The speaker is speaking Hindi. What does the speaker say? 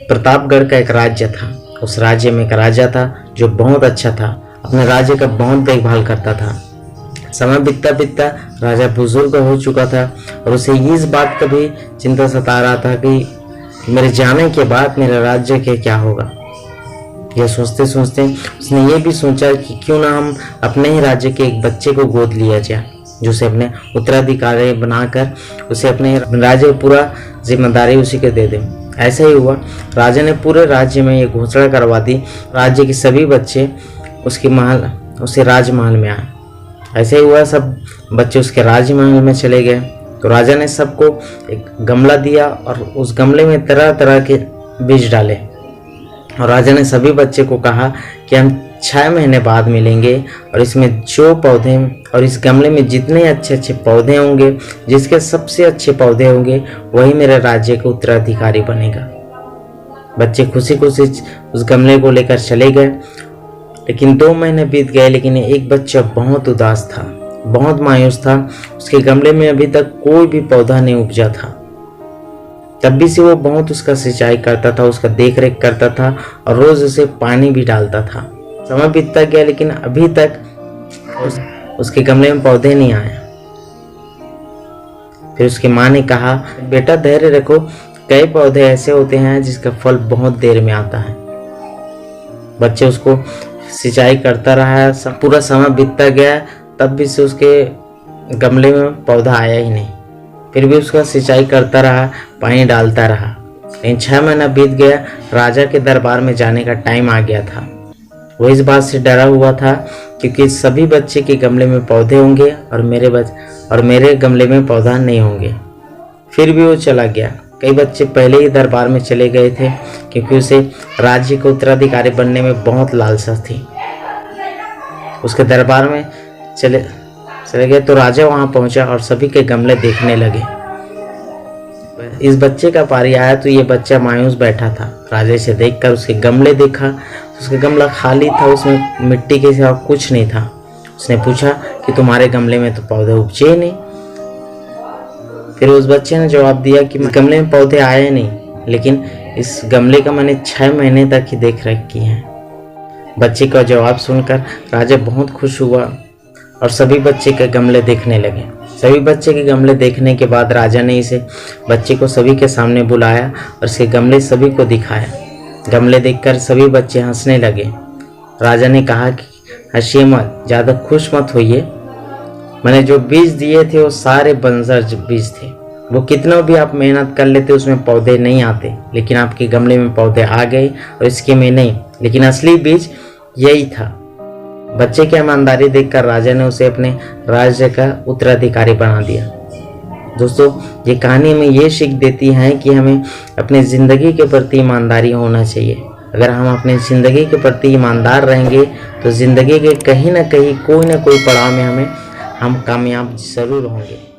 प्रतापगढ़ का एक राज्य था। उस राज्य में एक राजा था जो बहुत अच्छा था, अपने राज्य का बहुत देखभाल करता था। समय बीतता बीतता राजा बुजुर्ग हो चुका था और उसे इस बात का भी चिंता सता रहा था कि मेरे जाने के बाद मेरे राज्य के क्या होगा। यह सोचते सोचते उसने ये भी सोचा कि क्यों ना हम अपने ही राज्य के एक बच्चे को गोद लिया जाए, जो उसे अपने उत्तराधिकारी बनाकर उसे अपने राज्य की पूरा जिम्मेदारी उसी को दे दे। ऐसा ही हुआ। राजा ने पूरे राज्य में ये घोषणा करवा दी, राज्य के सभी बच्चे उसे राजमहल में आए। ऐसे ही हुआ, सब बच्चे उसके राजमहल में चले गए। तो राजा ने सबको एक गमला दिया और उस गमले में तरह तरह के बीज डाले और राजा ने सभी बच्चे को कहा कि हम 6 महीने बाद मिलेंगे और इसमें जो पौधे और इस गमले में जितने अच्छे अच्छे पौधे होंगे, जिसके सबसे अच्छे पौधे होंगे, वही मेरे राज्य का उत्तराधिकारी बनेगा। बच्चे खुशी खुशी उस गमले को लेकर चले गए। लेकिन 2 महीने बीत गए, लेकिन एक बच्चा बहुत उदास था, बहुत मायूस था। उसके गमले में अभी तक कोई भी पौधा नहीं उपजा था। तब भी से वो बहुत उसका सिंचाई करता था, उसका देख रेख करता था और रोज उसे पानी भी डालता था। समय बीतता गया, लेकिन अभी तक उसके गमले में पौधे नहीं आए। फिर उसकी माँ ने कहा, बेटा धैर्य रखो, कई पौधे ऐसे होते हैं जिसका फल बहुत देर में आता है। बच्चे उसको सिंचाई करता रहा, पूरा समय बीतता गया, तब भी से उसके गमले में पौधा आया ही नहीं। फिर भी उसका सिंचाई करता रहा, पानी डालता रहा। लेकिन 6 महीना बीत गया, राजा के दरबार में जाने का टाइम आ गया था। वो इस बात से डरा हुआ था क्योंकि सभी बच्चे के गमले में पौधे होंगे और मेरे गमले में पौधा नहीं होंगे। फिर भी वो चला गया। कई बच्चे पहले ही दरबार में चले गए थे क्योंकि उसे राज्य का उत्तराधिकारी बनने में बहुत लालसा थी। उसके दरबार में चले गए तो राजा वहां पहुंचा और सभी के गमले देखने लगे। इस बच्चे का पारी आया तो ये बच्चा मायूस बैठा था। राजा से देखकर उसके गमले देखा, उसका गमला खाली था, उसमें मिट्टी के सिवा कुछ नहीं था। उसने पूछा कि तुम्हारे गमले में तो पौधे उपजे नहीं। फिर उस बच्चे ने जवाब दिया कि गमले में पौधे आए नहीं, लेकिन इस गमले का मैंने 6 महीने तक ही देख रेख की है। बच्चे का जवाब सुनकर राजा बहुत खुश हुआ और सभी बच्चे के गमले देखने लगे। सभी बच्चे के गमले देखने के बाद राजा ने इसे बच्चे को सभी के सामने बुलाया और इसके गमले सभी को दिखाया। गमले देखकर सभी बच्चे हंसने लगे। राजा ने कहा कि हंसिए मत, ज़्यादा खुश मत होइए। मैंने जो बीज दिए थे वो सारे बंजर बीज थे। वो कितना भी आप मेहनत कर लेते उसमें पौधे नहीं आते, लेकिन आपके गमले में पौधे आ गए और इसके में नहीं। लेकिन असली बीज यही था। बच्चे की ईमानदारी देखकर राजा ने उसे अपने राज्य का उत्तराधिकारी बना दिया। दोस्तों, ये कहानी हमें ये सीख देती है कि हमें अपनी ज़िंदगी के प्रति ईमानदारी होना चाहिए। अगर हम अपनी ज़िंदगी के प्रति ईमानदार रहेंगे तो ज़िंदगी के कहीं ना कहीं कोई ना कोई पड़ाव में हम कामयाब ज़रूर होंगे।